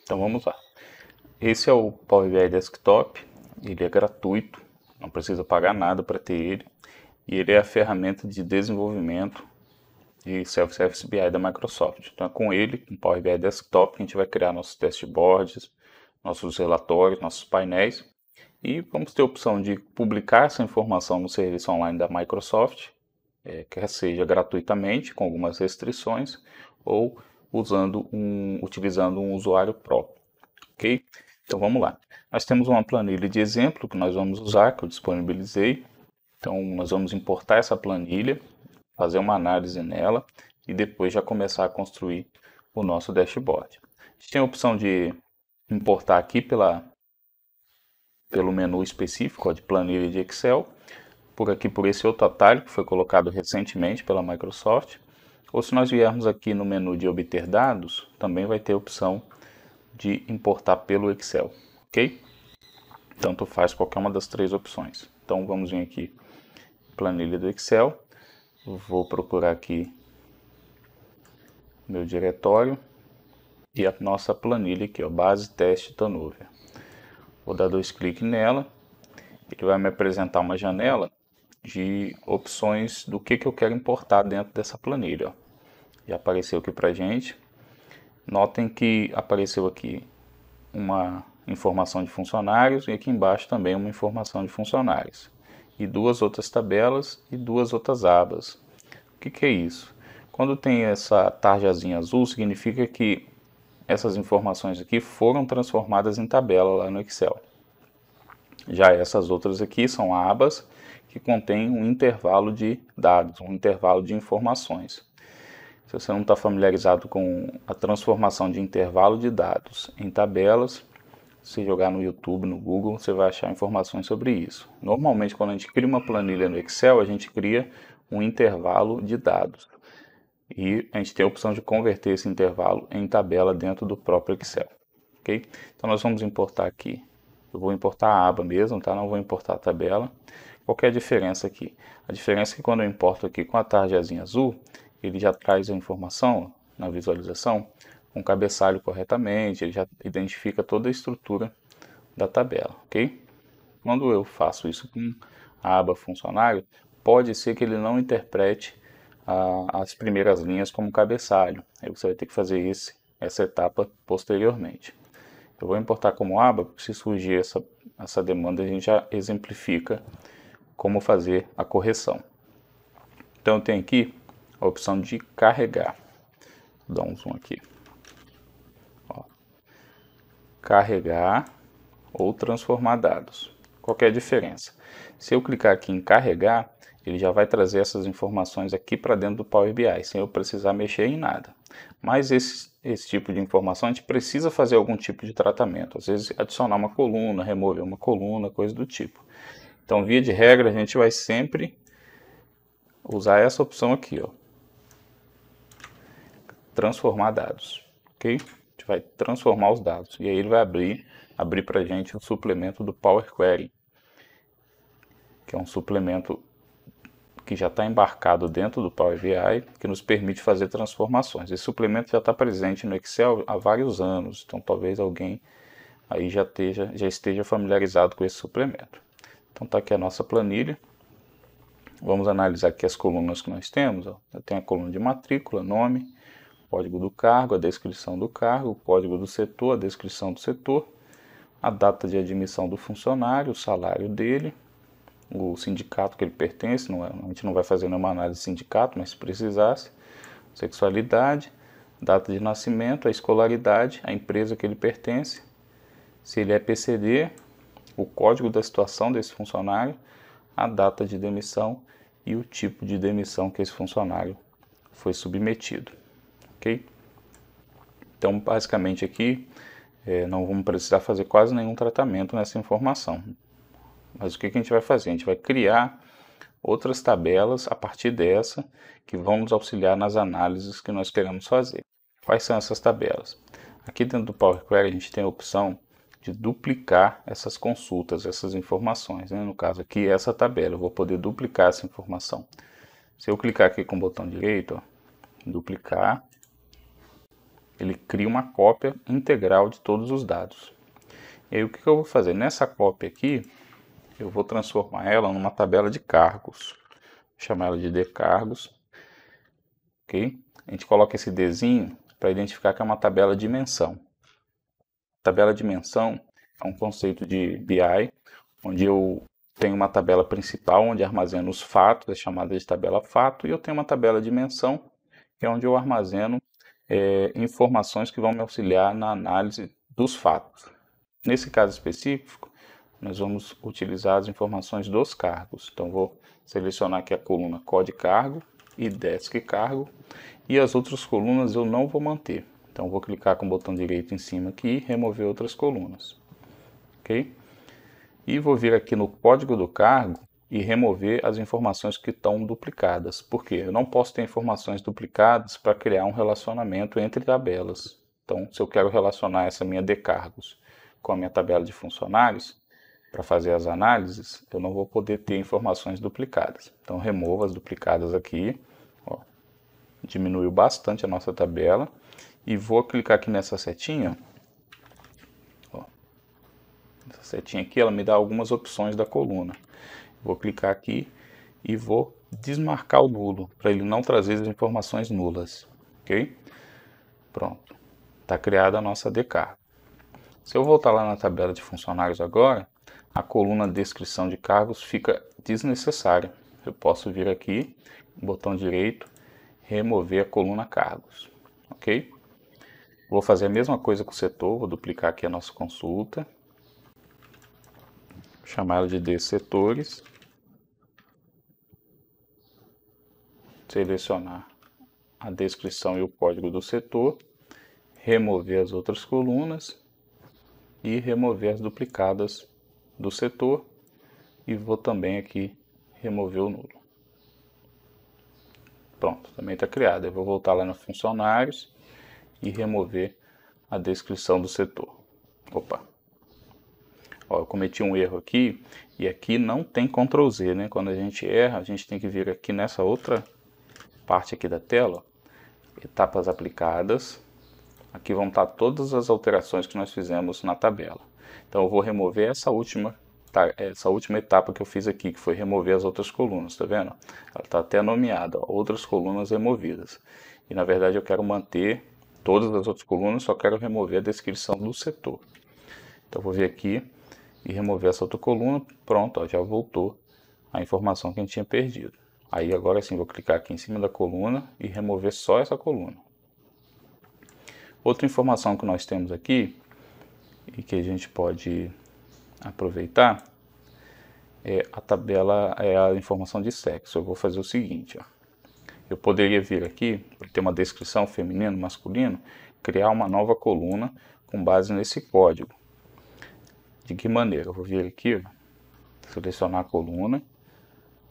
Então vamos lá. Esse é o Power BI Desktop, ele é gratuito, não precisa pagar nada para ter ele. E ele é a ferramenta de desenvolvimento de Self-Service BI da Microsoft. Então é com ele, com o Power BI Desktop, que a gente vai criar nossos dashboards, nossos relatórios, nossos painéis. E vamos ter a opção de publicar essa informação no serviço online da Microsoft, quer seja gratuitamente, com algumas restrições, ou utilizando um usuário próprio. Ok? Então vamos lá. Nós temos uma planilha de exemplo que nós vamos usar, que eu disponibilizei. Então nós vamos importar essa planilha, fazer uma análise nela e depois já começar a construir o nosso dashboard. A gente tem a opção de importar aqui pelo menu específico, de planilha de Excel, por aqui por esse outro atalho que foi colocado recentemente pela Microsoft, ou se nós viermos aqui no menu de obter dados, também vai ter a opção de importar pelo Excel, ok? Tanto faz qualquer uma das três opções. Então vamos vir aqui, planilha do Excel, vou procurar aqui meu diretório e a nossa planilha aqui, ó, base teste turnover. Vou dar 2 cliques nela, ele vai me apresentar uma janela de opções do que eu quero importar dentro dessa planilha. Ó. Já apareceu aqui pra gente. Notem que apareceu aqui uma informação de funcionários e aqui embaixo também uma informação de funcionários. E duas outras tabelas e duas outras abas. O que é isso? Quando tem essa tarjazinha azul, significa que essas informações aqui foram transformadas em tabela lá no Excel. Já essas outras aqui são abas que contêm um intervalo de dados, um intervalo de informações. Se você não está familiarizado com a transformação de intervalo de dados em tabelas, se jogar no YouTube, no Google, você vai achar informações sobre isso. Normalmente, quando a gente cria uma planilha no Excel, a gente cria um intervalo de dados. E a gente tem a opção de converter esse intervalo em tabela dentro do próprio Excel. Okay? Então nós vamos importar aqui. Eu vou importar a aba mesmo, tá? Não vou importar a tabela. Qual que é a diferença aqui? A diferença é que quando eu importo aqui com a tarjazinha azul, ele já traz a informação na visualização com o cabeçalho corretamente, ele já identifica toda a estrutura da tabela, ok? Quando eu faço isso com a aba funcionário, pode ser que ele não interprete as primeiras linhas como cabeçalho. Aí você vai ter que fazer essa etapa posteriormente. Eu vou importar como aba, porque se surgir essa demanda, a gente já exemplifica como fazer a correção. Então eu tenho aqui a opção de carregar. Vou dar um zoom aqui. Ó. Carregar ou transformar dados. Qual que é a diferença? Se eu clicar aqui em carregar, ele já vai trazer essas informações aqui para dentro do Power BI, sem eu precisar mexer em nada. Mas esse tipo de informação a gente precisa fazer algum tipo de tratamento. Às vezes adicionar uma coluna, remover uma coluna, coisa do tipo. Então, via de regra, a gente vai sempre usar essa opção aqui, ó. Transformar dados, ok? A gente vai transformar os dados. E aí ele vai abrir para a gente o suplemento do Power Query, que é um suplemento que já está embarcado dentro do Power BI, que nos permite fazer transformações. Esse suplemento já está presente no Excel há vários anos, então talvez alguém aí já esteja familiarizado com esse suplemento. Então está aqui a nossa planilha. Vamos analisar aqui as colunas que nós temos. Ó. Eu tenho a coluna de matrícula, nome, código do cargo, a descrição do cargo, o código do setor, a descrição do setor, a data de admissão do funcionário, o salário dele, o sindicato que ele pertence, a gente não vai fazer nenhuma análise de sindicato, mas se precisasse, sexualidade, data de nascimento, a escolaridade, a empresa que ele pertence, se ele é PCD, o código da situação desse funcionário, a data de demissão e o tipo de demissão que esse funcionário foi submetido. Ok? Então, basicamente aqui, não vamos precisar fazer quase nenhum tratamento nessa informação. Mas o que a gente vai fazer? A gente vai criar outras tabelas a partir dessa que vão nos auxiliar nas análises que nós queremos fazer. Quais são essas tabelas? Aqui dentro do Power Query a gente tem a opção de duplicar essas consultas, essas informações. Né? No caso aqui, essa tabela, eu vou poder duplicar essa informação. Se eu clicar aqui com o botão direito, ó, duplicar, ele cria uma cópia integral de todos os dados. E aí o que eu vou fazer? Nessa cópia aqui, eu vou transformar ela numa tabela de cargos. Vou chamar ela de dcargos. Ok? A gente coloca esse Dzinho para identificar que é uma tabela de dimensão. Tabela de dimensão é um conceito de BI, onde eu tenho uma tabela principal, onde armazeno os fatos, é chamada de tabela fato, e eu tenho uma tabela de dimensão, que é onde eu armazeno informações que vão me auxiliar na análise dos fatos. Nesse caso específico, nós vamos utilizar as informações dos cargos. Então, vou selecionar aqui a coluna COD cargo e DESC cargo, e as outras colunas eu não vou manter. Então, vou clicar com o botão direito em cima aqui e remover outras colunas. Ok? E vou vir aqui no código do cargo e remover as informações que estão duplicadas. Por quê? Eu não posso ter informações duplicadas para criar um relacionamento entre tabelas. Então, se eu quero relacionar essa minha dcargos com a minha tabela de funcionários, para fazer as análises, eu não vou poder ter informações duplicadas. Então, removo as duplicadas aqui. Ó, diminuiu bastante a nossa tabela. E vou clicar aqui nessa setinha. Ó, essa setinha aqui, ela me dá algumas opções da coluna. Vou clicar aqui e vou desmarcar o nulo, para ele não trazer as informações nulas. Ok? Pronto. Está criada a nossa dcargo. Se eu voltar lá na tabela de funcionários agora, a coluna descrição de cargos fica desnecessária. Eu posso vir aqui, botão direito, remover a coluna cargos. Ok? Vou fazer a mesma coisa com o setor, vou duplicar aqui a nossa consulta. Chamar ela de dsetores. Selecionar a descrição e o código do setor. Remover as outras colunas. E remover as duplicadas do setor. E vou também aqui remover o nulo. Pronto, também está criado. Eu vou voltar lá nos funcionários e remover a descrição do setor. Opa! Ó, eu cometi um erro aqui, e aqui não tem Ctrl Z, né? Quando a gente erra, a gente tem que vir aqui nessa outra parte aqui da tela, etapas aplicadas. Aqui vão estar todas as alterações que nós fizemos na tabela. Então eu vou remover essa última etapa que eu fiz aqui, que foi remover as outras colunas, tá vendo? Ela está até nomeada, ó, outras colunas removidas. E na verdade eu quero manter todas as outras colunas, só quero remover a descrição do setor. Então eu vou vir aqui e remover essa outra coluna, pronto, ó, já voltou a informação que a gente tinha perdido. Aí agora sim vou clicar aqui em cima da coluna e remover só essa coluna. Outra informação que nós temos aqui, e que a gente pode aproveitar, é a tabela, é a informação de sexo. Eu vou fazer o seguinte, ó. Eu poderia vir aqui, ter uma descrição feminino, masculino, criar uma nova coluna com base nesse código. De que maneira? Eu vou vir aqui, ó, selecionar a coluna,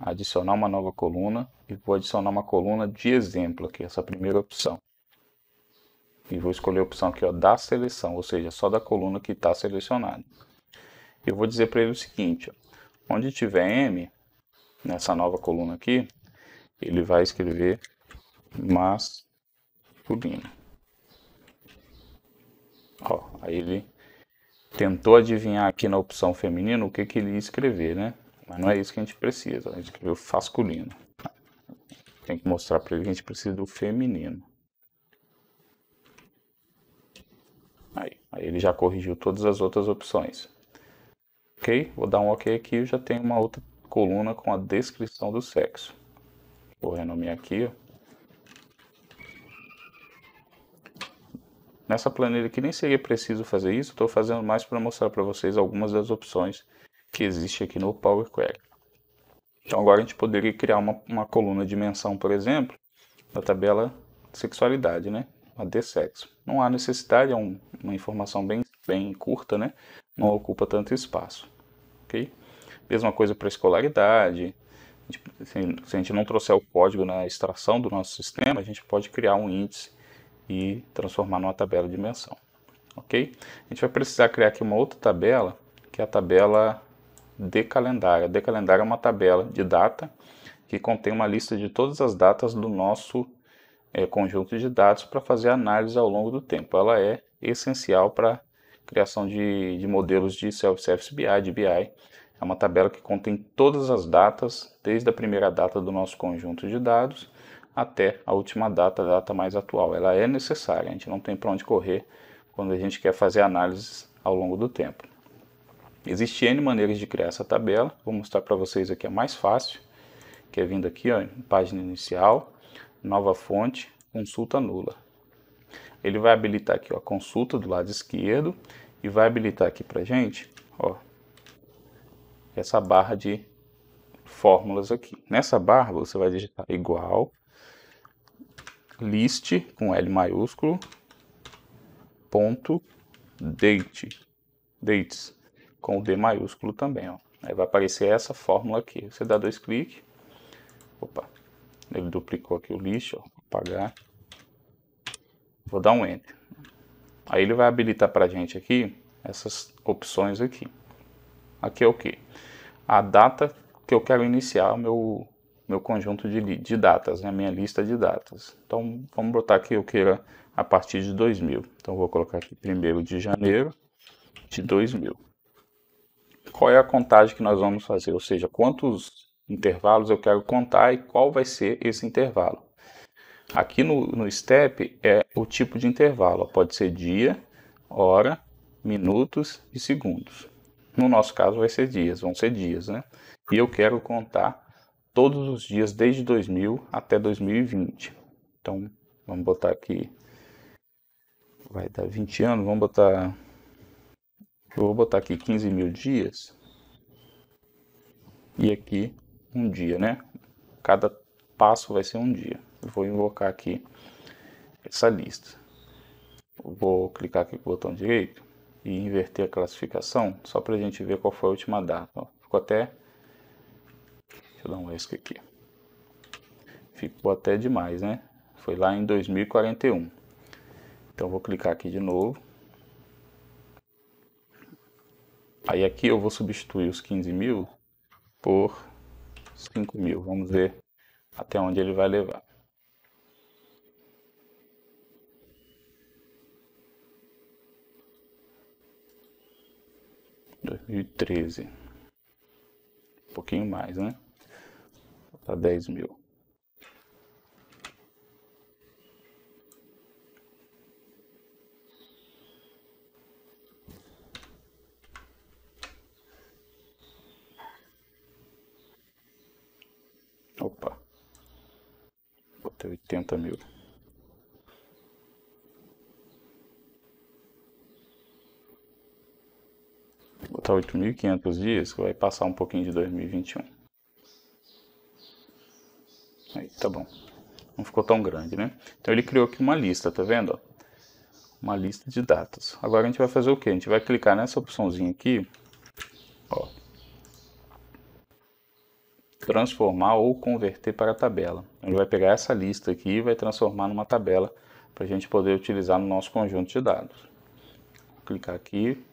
adicionar uma nova coluna e vou adicionar uma coluna de exemplo aqui, essa primeira opção. E vou escolher a opção aqui, ó, da seleção, ou seja, só da coluna que está selecionada. Eu vou dizer para ele o seguinte, ó, onde tiver M, nessa nova coluna aqui, ele vai escrever masculino. Ó, aí ele tentou adivinhar aqui na opção feminino o que ele ia escrever, né? Mas não é isso que a gente precisa, a gente escreveu masculino. Tem que mostrar para ele que a gente precisa do feminino. Aí ele já corrigiu todas as outras opções. Ok? Vou dar um OK aqui e já tenho uma outra coluna com a descrição do sexo. Vou renomear aqui, ó. Nessa planilha aqui nem seria preciso fazer isso, estou fazendo mais para mostrar para vocês algumas das opções que existem aqui no Power Query. Então agora a gente poderia criar uma coluna de dimensão, por exemplo, da tabela sexualidade, né? A de sexo. Não há necessidade, é uma informação bem curta, né? Não ocupa tanto espaço. Ok? Mesma coisa para escolaridade. Se a gente não trouxer o código na extração do nosso sistema, a gente pode criar um índice e transformar numa tabela de dimensão. Ok? A gente vai precisar criar aqui uma outra tabela, que é a tabela de calendário. A de calendário é uma tabela de data que contém uma lista de todas as datas do nosso conjunto de dados para fazer análise ao longo do tempo. Ela é essencial para criação de modelos de Self-Service BI, de BI. É uma tabela que contém todas as datas, desde a primeira data do nosso conjunto de dados até a última data, a data mais atual. Ela é necessária, a gente não tem para onde correr quando a gente quer fazer análises ao longo do tempo. Existem N maneiras de criar essa tabela, vou mostrar para vocês aqui a mais fácil, que é vindo aqui, ó, em página inicial, nova fonte, consulta nula. Ele vai habilitar aqui, ó, a consulta do lado esquerdo e vai habilitar aqui para gente, ó, essa barra de fórmulas aqui. Nessa barra você vai digitar igual list com L maiúsculo ponto dates com o D maiúsculo também, ó. Aí vai aparecer essa fórmula aqui. Você dá 2 cliques. Opa, ele duplicou aqui o list, ó, vou apagar. Vou dar um Enter. Aí ele vai habilitar para a gente aqui essas opções aqui. Aqui é o que? A data que eu quero iniciar o meu conjunto de datas, né? Minha lista de datas. Então vamos botar que eu queira a partir de 2000. Então vou colocar aqui 1º de janeiro de 2000. Qual é a contagem que nós vamos fazer? Ou seja, quantos intervalos eu quero contar e qual vai ser esse intervalo. Aqui no step é o tipo de intervalo, pode ser dia, hora, minutos e segundos. No nosso caso vai ser dias, vão ser dias, né? E eu quero contar todos os dias desde 2000 até 2020. Então, vamos botar aqui, vai dar 20 anos, eu vou botar aqui 15.000 dias. E aqui um dia, né? Cada passo vai ser um dia. Eu vou invocar aqui essa lista. Eu vou clicar aqui com o botão direito e inverter a classificação, só para a gente ver qual foi a última data. Ó, ficou até... Deixa eu dar um ESC aqui. Ficou até demais, né? Foi lá em 2041. Então eu vou clicar aqui de novo. Aí aqui eu vou substituir os 15.000 por 5.000. Vamos ver até onde ele vai levar. (2013) um pouquinho mais, né? Tá 10.000. Opa, botei 80.000. Vou botar 8.500 dias, que vai passar um pouquinho de 2021. Aí, tá bom. Não ficou tão grande, né? Então ele criou aqui uma lista, tá vendo? Uma lista de datas. Agora a gente vai fazer o quê? A gente vai clicar nessa opçãozinha aqui, ó, transformar ou converter para a tabela. Ele vai pegar essa lista aqui e vai transformar numa tabela para a gente poder utilizar no nosso conjunto de dados. Vou clicar aqui.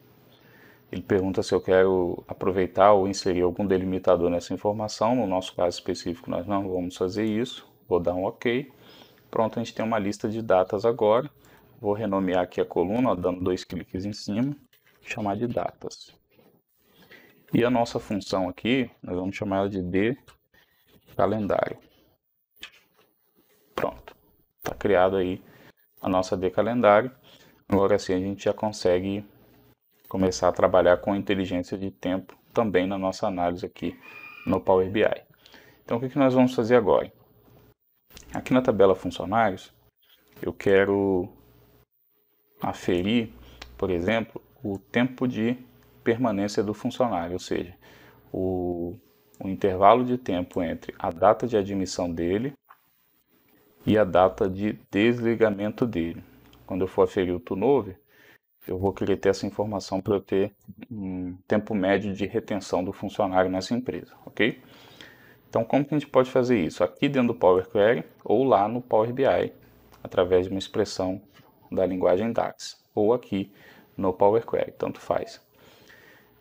Ele pergunta se eu quero aproveitar ou inserir algum delimitador nessa informação. No nosso caso específico, nós não vamos fazer isso. Vou dar um OK. Pronto, a gente tem uma lista de datas agora. Vou renomear aqui a coluna, ó, dando 2 cliques em cima, chamar de datas. E a nossa função aqui, nós vamos chamar ela de dCalendário. Pronto, está criado aí a nossa dCalendário. Agora sim a gente já consegue começar a trabalhar com inteligência de tempo também na nossa análise aqui no Power BI. Então o que nós vamos fazer agora? Aqui na tabela funcionários, eu quero aferir, por exemplo, o tempo de permanência do funcionário, ou seja, o intervalo de tempo entre a data de admissão dele e a data de desligamento dele. Quando eu for aferir o turnover, eu vou querer ter essa informação para eu ter um tempo médio de retenção do funcionário nessa empresa, ok? Então, como que a gente pode fazer isso? Aqui dentro do Power Query ou lá no Power BI, através de uma expressão da linguagem DAX, ou aqui no Power Query, tanto faz.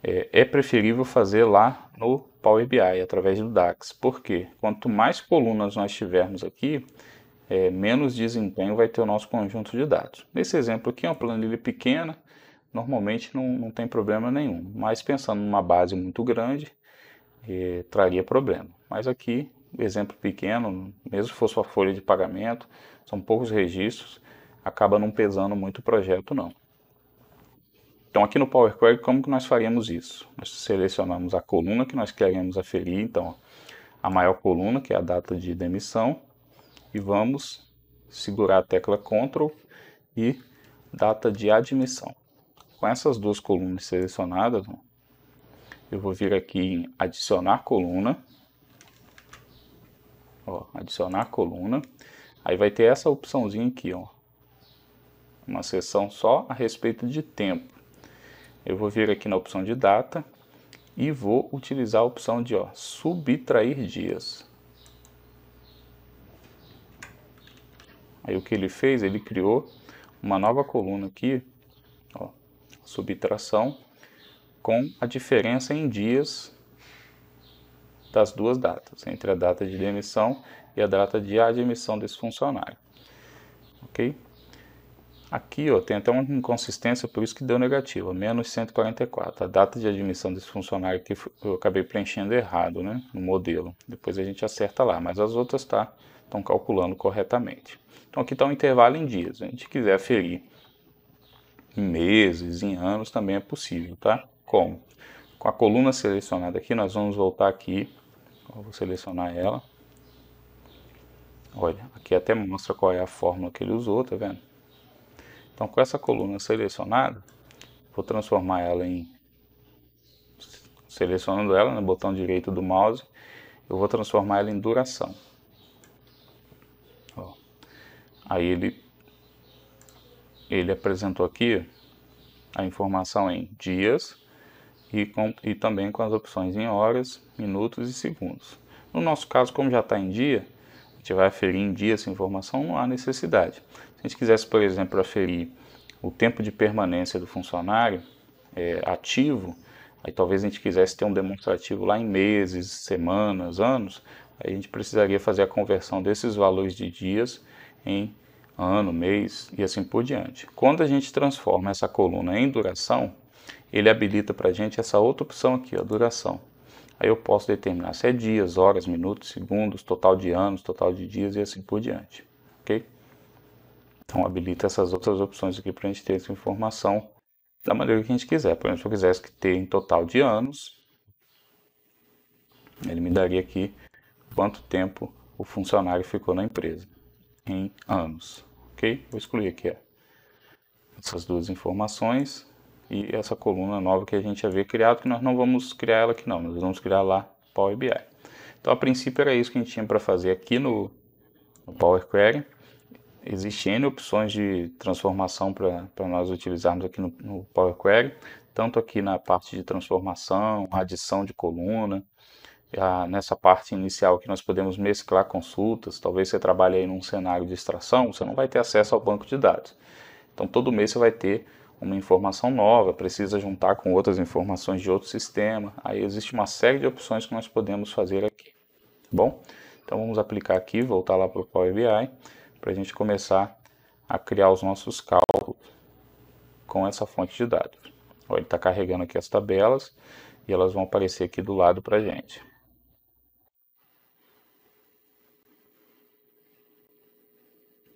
É preferível fazer lá no Power BI, através do DAX, porque quanto mais colunas nós tivermos aqui, menos desempenho vai ter o nosso conjunto de dados. Nesse exemplo aqui, uma planilha pequena, normalmente não tem problema nenhum, mas pensando numa base muito grande, traria problema. Mas aqui, exemplo pequeno, mesmo se fosse uma folha de pagamento, são poucos registros, acaba não pesando muito o projeto não. Então aqui no Power Query, como que nós faríamos isso? Nós selecionamos a coluna que nós queremos aferir, então a maior coluna, que é a data de demissão, e vamos segurar a tecla Ctrl e data de admissão. Com essas duas colunas selecionadas, eu vou vir aqui em adicionar coluna, adicionar coluna, aí vai ter essa opçãozinha aqui, uma seção só a respeito de tempo. Eu vou vir aqui na opção de data e vou utilizar a opção de subtrair dias. Aí o que ele fez, ele criou uma nova coluna aqui, subtração, com a diferença em dias das duas datas, entre a data de demissão e a data de admissão desse funcionário. Ok? Aqui tem até uma inconsistência, por isso que deu negativa, menos 144. A data de admissão desse funcionário aqui eu acabei preenchendo errado, né, no modelo. Depois a gente acerta lá, mas as outras estão calculando corretamente. Então aqui está um intervalo em dias. Se a gente quiser aferir em meses, em anos, também é possível, tá? Como? Com a coluna selecionada aqui, nós vamos voltar aqui. Vou selecionar ela. Olha, aqui até mostra qual é a fórmula que ele usou, tá vendo? Então, com essa coluna selecionada, vou transformar ela selecionando ela no botão direito do mouse, eu vou transformar ela em duração. Aí ele apresentou aqui a informação em dias e também com as opções em horas, minutos e segundos. No nosso caso, como já está em dia, a gente vai aferir em dia essa informação, não há necessidade. Se a gente quisesse, por exemplo, aferir o tempo de permanência do funcionário ativo, aí talvez a gente quisesse ter um demonstrativo lá em meses, semanas, anos, aí a gente precisaria fazer a conversão desses valores de dias em ano, mês e assim por diante. Quando a gente transforma essa coluna em duração, ele habilita para a gente essa outra opção aqui, duração. Aí eu posso determinar se é dias, horas, minutos, segundos, total de anos, total de dias e assim por diante. Ok? Então habilita essas outras opções aqui para a gente ter essa informação da maneira que a gente quiser. Por exemplo, se eu quisesse ter em total de anos, ele me daria aqui quanto tempo o funcionário ficou na empresa, em anos. Ok? Vou excluir aqui essas duas informações e essa coluna nova que a gente havia criado, que nós não vamos criar ela aqui não, nós vamos criar lá Power BI. Então a princípio era isso que a gente tinha para fazer aqui no Power Query. Existem N opções de transformação para nós utilizarmos aqui no Power Query, tanto aqui na parte de transformação, adição de coluna, nessa parte inicial que nós podemos mesclar consultas. Talvez você trabalhe aí num cenário de extração, você não vai ter acesso ao banco de dados. Então todo mês você vai ter uma informação nova, precisa juntar com outras informações de outro sistema. Aí existe uma série de opções que nós podemos fazer aqui, tá bom? Então vamos aplicar aqui, voltar lá para o Power BI, para a gente começar a criar os nossos cálculos com essa fonte de dados. Ele está carregando aqui as tabelas e elas vão aparecer aqui do lado para a gente.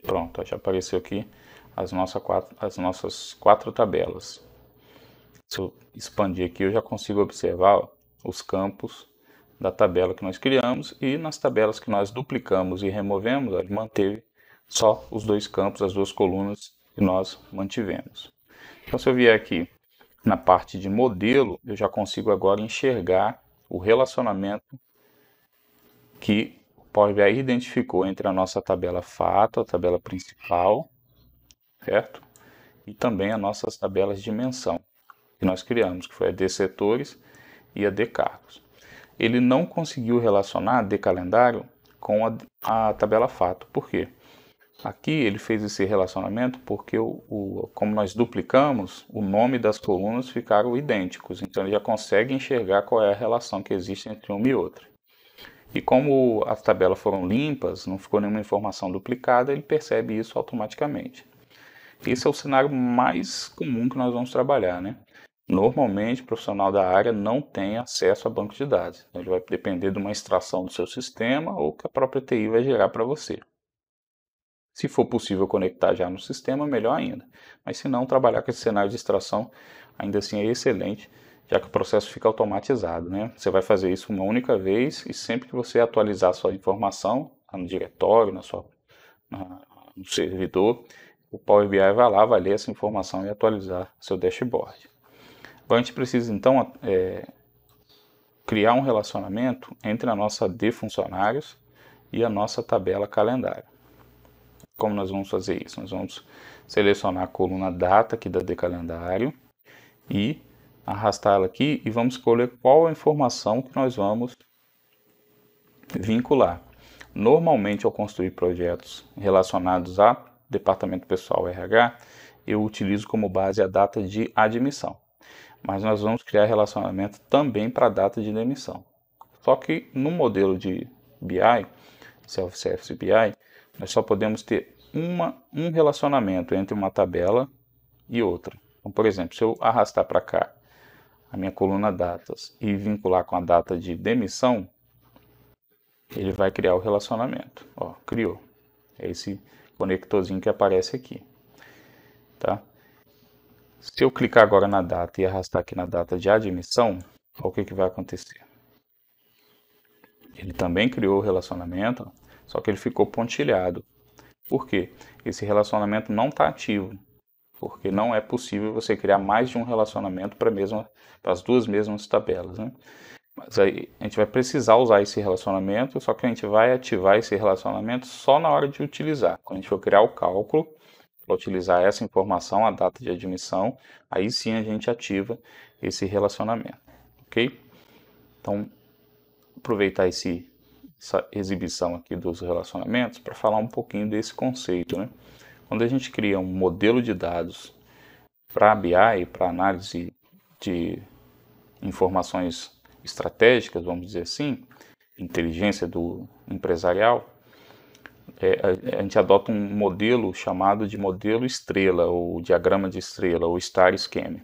Pronto, já apareceu aqui as nossas quatro tabelas. Se eu expandir aqui, eu já consigo observar os campos da tabela que nós criamos, e nas tabelas que nós duplicamos e removemos, ele manteve só os dois campos, as duas colunas que nós mantivemos. Então, se eu vier aqui na parte de modelo, eu já consigo agora enxergar o relacionamento que o Power BI identificou entre a nossa tabela fato, a tabela principal, certo? E também as nossas tabelas de menção que nós criamos, que foi a de setores e a de cargos. Ele não conseguiu relacionar a de calendário com a tabela fato. Por quê? Aqui ele fez esse relacionamento porque, como nós duplicamos, o nome das colunas ficaram idênticos. Então ele já consegue enxergar qual é a relação que existe entre uma e outra. E como as tabelas foram limpas, não ficou nenhuma informação duplicada, ele percebe isso automaticamente. Esse é o cenário mais comum que nós vamos trabalhar, né? Normalmente, o profissional da área não tem acesso a banco de dados. Ele vai depender de uma extração do seu sistema ou que a própria TI vai gerar para você. Se for possível conectar já no sistema, melhor ainda. Mas se não, trabalhar com esse cenário de extração ainda assim é excelente, já que o processo fica automatizado, né? Você vai fazer isso uma única vez e sempre que você atualizar a sua informação no diretório, no servidor, o Power BI vai lá, vai ler essa informação e atualizar seu dashboard. Então a gente precisa então criar um relacionamento entre a nossa de funcionários e a nossa tabela calendário. Como nós vamos fazer isso? Nós vamos selecionar a coluna data aqui da de calendário e arrastá-la aqui e vamos escolher qual a informação que nós vamos vincular. Normalmente, ao construir projetos relacionados a departamento pessoal RH, eu utilizo como base a data de admissão. Mas nós vamos criar relacionamento também para a data de demissão. Só que no modelo de BI, Self-Service BI, nós só podemos ter um relacionamento entre uma tabela e outra. Então, por exemplo, se eu arrastar para cá a minha coluna datas e vincular com a data de demissão, ele vai criar o relacionamento. Ó, criou. É esse conectorzinho que aparece aqui. Tá? Se eu clicar agora na data e arrastar aqui na data de admissão, olha o que vai acontecer. Ele também criou o relacionamento, só que ele ficou pontilhado. Por quê? Esse relacionamento não está ativo, porque não é possível você criar mais de um relacionamento para as duas mesmas tabelas, né? Mas aí a gente vai precisar usar esse relacionamento, só que a gente vai ativar esse relacionamento só na hora de utilizar. Quando a gente for criar o cálculo, para utilizar essa informação, a data de admissão, aí sim a gente ativa esse relacionamento, ok? Então, aproveitar essa exibição aqui dos relacionamentos para falar um pouquinho desse conceito, né? Quando a gente cria um modelo de dados para BI, para análise de informações estratégicas, vamos dizer assim, inteligência do empresarial, a gente adota um modelo chamado de modelo estrela, ou diagrama de estrela, ou star scheme,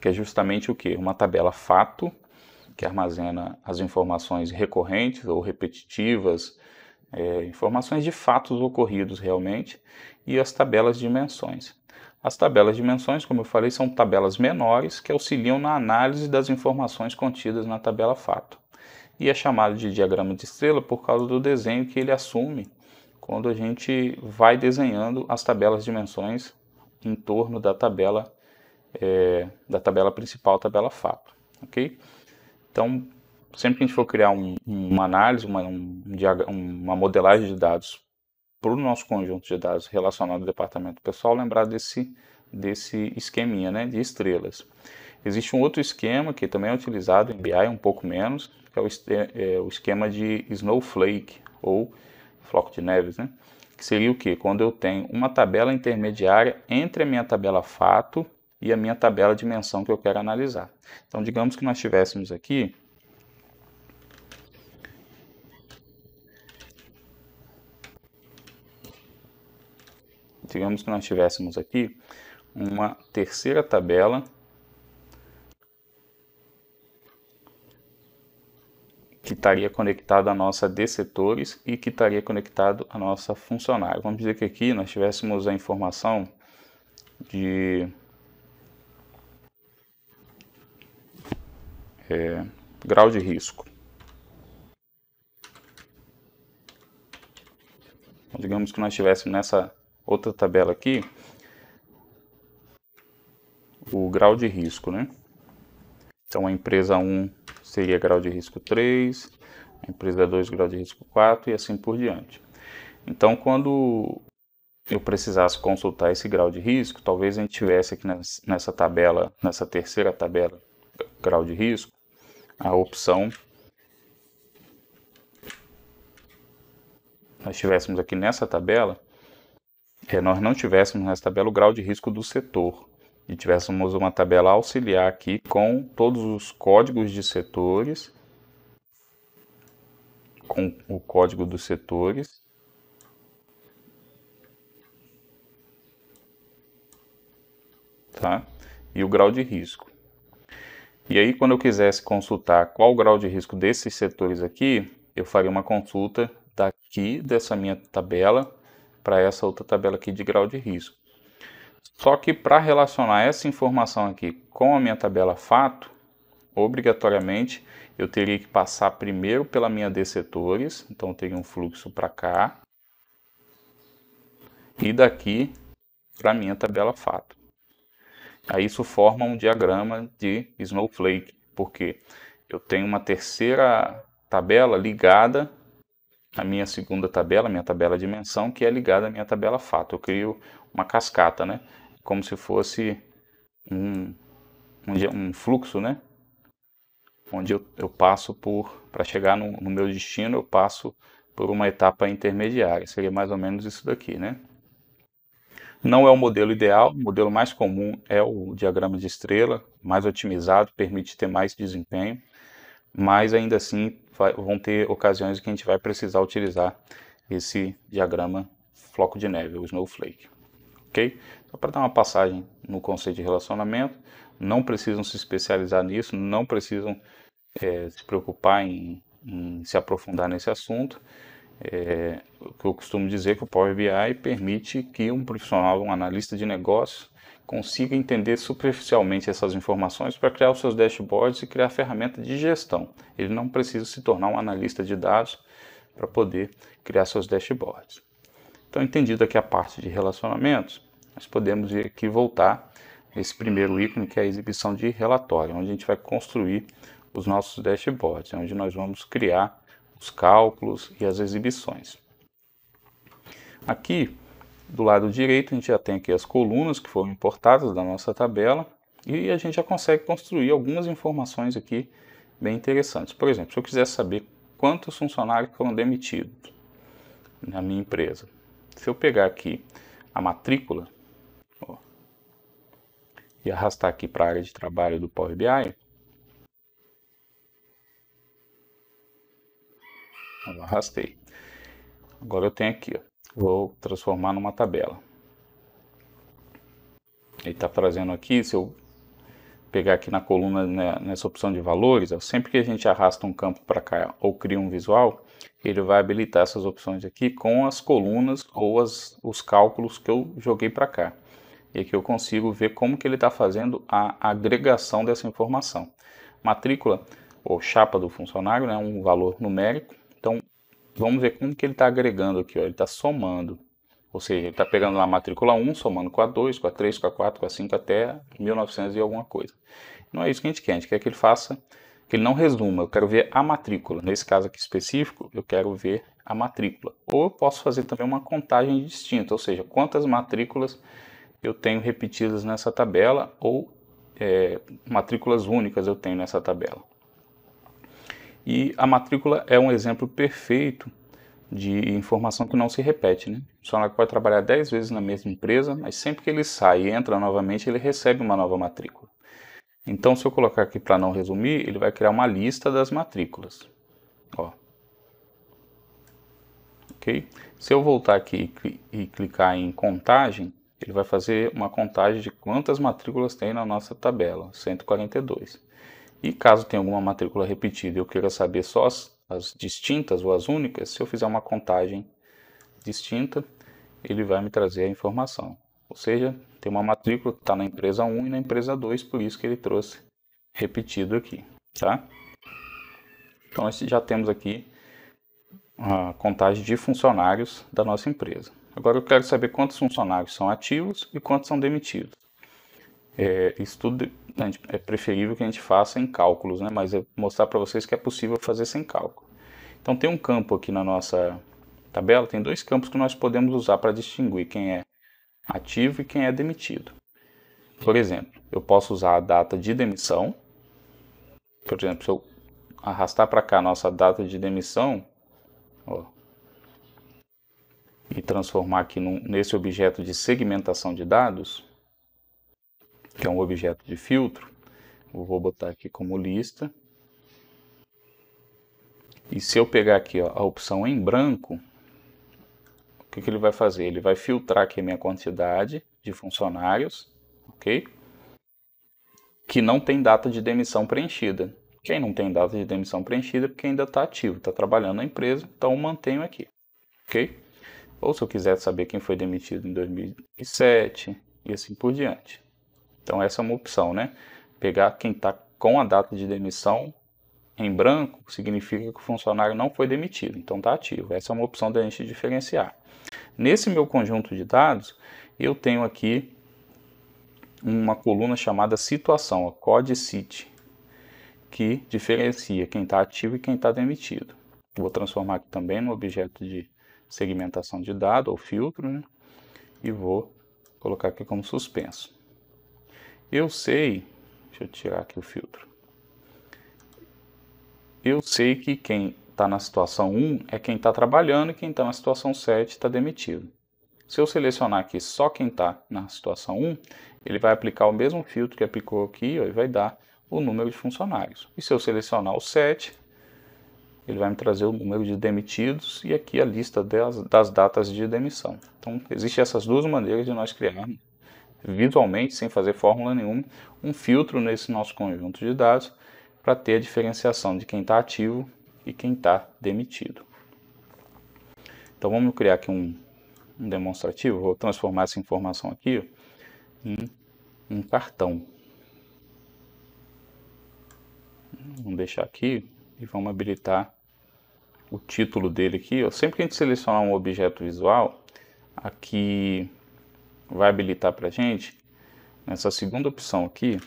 que é justamente o quê? Uma tabela fato, que armazena as informações recorrentes ou repetitivas, informações de fatos ocorridos realmente, e as tabelas de dimensões. As tabelas de dimensões, como eu falei, são tabelas menores que auxiliam na análise das informações contidas na tabela fato. E é chamado de diagrama de estrela por causa do desenho que ele assume quando a gente vai desenhando as tabelas de dimensões em torno da tabela principal, tabela fato. Ok? Então, sempre que a gente for criar uma análise, uma modelagem de dados para o nosso conjunto de dados relacionado ao departamento pessoal, lembrar desse esqueminha, né, de estrelas. Existe um outro esquema que também é utilizado em BI, um pouco menos, que é o esquema de snowflake, ou floco de neves, né? Que seria o quê? Quando eu tenho uma tabela intermediária entre a minha tabela fato e a minha tabela de dimensão que eu quero analisar. Então, digamos que nós tivéssemos aqui uma terceira tabela que estaria conectada à nossa de setores e que estaria conectado à nossa funcionária. Vamos dizer que aqui nós tivéssemos a informação de grau de risco. Então, digamos que nós tivéssemos nessa outra tabela aqui o grau de risco, né? Então a empresa 1 seria grau de risco 3, a empresa 2 grau de risco 4 e assim por diante. Então quando eu precisasse consultar esse grau de risco, talvez a gente tivesse aqui nessa tabela, nessa terceira tabela, grau de risco, a opção, nós tivéssemos aqui nessa tabela, nós não tivéssemos nessa tabela o grau de risco do setor, e tivéssemos uma tabela auxiliar aqui com todos os códigos de setores com o código dos setores. Tá? E o grau de risco. E aí, quando eu quisesse consultar qual o grau de risco desses setores aqui, eu faria uma consulta daqui dessa minha tabela para essa outra tabela aqui de grau de risco. Só que para relacionar essa informação aqui com a minha tabela fato, obrigatoriamente eu teria que passar primeiro pela minha D setores, então eu teria um fluxo para cá, e daqui para a minha tabela fato. Aí isso forma um diagrama de Snowflake, porque eu tenho uma terceira tabela ligada à minha segunda tabela, minha tabela dimensão, que é ligada à minha tabela fato. Eu crio uma cascata, né? Como se fosse um fluxo, né? Onde eu passo para chegar no meu destino, eu passo por uma etapa intermediária. Seria mais ou menos isso daqui, né? Não é o modelo ideal, o modelo mais comum é o diagrama de estrela, mais otimizado, permite ter mais desempenho, mas ainda assim vão ter ocasiões em que a gente vai precisar utilizar esse diagrama floco de neve, o Snowflake. Ok? Só para dar uma passagem no conceito de relacionamento, não precisam se especializar nisso, não precisam se preocupar em se aprofundar nesse assunto. O que eu costumo dizer é que o Power BI permite que um profissional, um analista de negócios, consiga entender superficialmente essas informações para criar os seus dashboards e criar ferramenta de gestão. Ele não precisa se tornar um analista de dados para poder criar seus dashboards. Então, entendido aqui a parte de relacionamentos, nós podemos vir aqui voltar nesse primeiro ícone, que é a exibição de relatório, onde a gente vai construir os nossos dashboards, onde nós vamos criar os cálculos e as exibições. Aqui, do lado direito, a gente já tem aqui as colunas que foram importadas da nossa tabela e a gente já consegue construir algumas informações aqui bem interessantes. Por exemplo, se eu quiser saber quantos funcionários foram demitidos na minha empresa, se eu pegar aqui a matrícula e arrastar aqui para a área de trabalho do Power BI, eu arrastei. Agora eu tenho aqui, ó, vou transformar numa tabela. Ele está trazendo aqui, se eu pegar aqui na coluna, né, nessa opção de valores, ó, sempre que a gente arrasta um campo para cá ou cria um visual, ele vai habilitar essas opções aqui com as colunas ou os cálculos que eu joguei para cá. E aqui eu consigo ver como que ele está fazendo a agregação dessa informação. Matrícula ou chapa do funcionário, né, um valor numérico. Então, vamos ver como que ele está agregando aqui, ó, ele está somando. Ou seja, ele está pegando lá a matrícula 1, somando com a 2, com a 3, com a 4, com a 5, até 1900 e alguma coisa. Não é isso que a gente quer que ele faça, que ele não resuma, eu quero ver a matrícula. Nesse caso aqui específico, eu quero ver a matrícula. Ou eu posso fazer também uma contagem distinta, ou seja, quantas matrículas eu tenho repetidas nessa tabela, ou matrículas únicas eu tenho nessa tabela. E a matrícula é um exemplo perfeito de informação que não se repete, né? O funcionário pode trabalhar 10 vezes na mesma empresa, mas sempre que ele sai e entra novamente, ele recebe uma nova matrícula. Então, se eu colocar aqui para não resumir, ele vai criar uma lista das matrículas. Ó. Ok? Se eu voltar aqui e clicar em contagem, ele vai fazer uma contagem de quantas matrículas tem na nossa tabela, 142. E caso tenha alguma matrícula repetida e eu queira saber só as distintas ou as únicas, se eu fizer uma contagem distinta, ele vai me trazer a informação. Ou seja, tem uma matrícula que está na empresa 1 e na empresa 2, por isso que ele trouxe repetido aqui. Tá? Então, já temos aqui a contagem de funcionários da nossa empresa. Agora eu quero saber quantos funcionários são ativos e quantos são demitidos. Isso tudo é preferível que a gente faça em cálculos, né? Mas eu vou mostrar para vocês que é possível fazer sem cálculo. Então tem um campo aqui na nossa tabela, tem dois campos que nós podemos usar para distinguir quem é ativo e quem é demitido. Por exemplo, eu posso usar a data de demissão. Por exemplo, se eu arrastar para cá a nossa data de demissão, ó, e transformar aqui nesse objeto de segmentação de dados, que é um objeto de filtro, eu vou botar aqui como lista. E se eu pegar aqui, ó, a opção em branco, o que ele vai fazer? Ele vai filtrar aqui a minha quantidade de funcionários, ok? Que não tem data de demissão preenchida. Quem não tem data de demissão preenchida é porque ainda está ativo, está trabalhando na empresa, então eu mantenho aqui, ok? Ou se eu quiser saber quem foi demitido em 2007 e assim por diante. Então essa é uma opção, né? Pegar quem está com a data de demissão em branco significa que o funcionário não foi demitido, então está ativo. Essa é uma opção da gente diferenciar. Nesse meu conjunto de dados, eu tenho aqui uma coluna chamada situação, a CODE-CIT, que diferencia quem está ativo e quem está demitido. Vou transformar aqui também no objeto de segmentação de dados, ou filtro, né? E vou colocar aqui como suspenso. Eu sei, deixa eu tirar aqui o filtro. Eu sei que quem está na situação 1 é quem está trabalhando e quem está na situação 7 está demitido. Se eu selecionar aqui só quem está na situação 1, ele vai aplicar o mesmo filtro que aplicou aqui, ó, e vai dar o número de funcionários. E se eu selecionar o 7, ele vai me trazer o número de demitidos e aqui a lista das datas de demissão. Então, existem essas duas maneiras de nós criarmos visualmente, sem fazer fórmula nenhuma, um filtro nesse nosso conjunto de dados para ter a diferenciação de quem está ativo e quem está demitido. Então vamos criar aqui um demonstrativo. Vou transformar essa informação aqui, ó, em um cartão. Vamos deixar aqui e vamos habilitar o título dele aqui, ó. Sempre que a gente selecionar um objeto visual, aqui vai habilitar para a gente, nessa segunda opção aqui,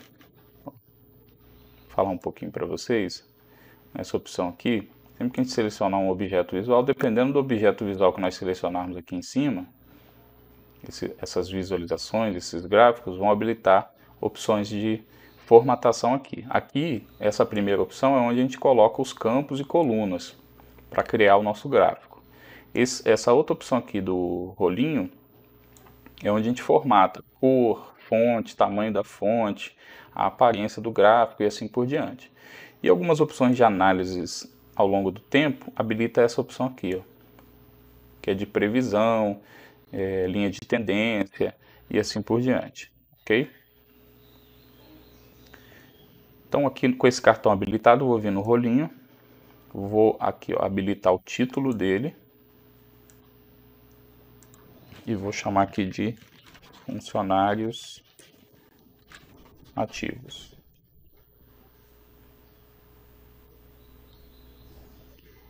vou falar um pouquinho para vocês, nessa opção aqui, sempre que a gente selecionar um objeto visual, dependendo do objeto visual que nós selecionarmos aqui em cima, essas visualizações, esses gráficos vão habilitar opções de formatação aqui. Aqui, essa primeira opção é onde a gente coloca os campos e colunas para criar o nosso gráfico. Essa outra opção aqui do rolinho é onde a gente formata cor, fonte, tamanho da fonte, a aparência do gráfico e assim por diante. E algumas opções de análises ao longo do tempo habilita essa opção aqui, ó, que é de previsão, linha de tendência e assim por diante, ok? Então aqui com esse cartão habilitado, eu vou vir no rolinho, vou aqui, ó, habilitar o título dele e vou chamar aqui de funcionários ativos.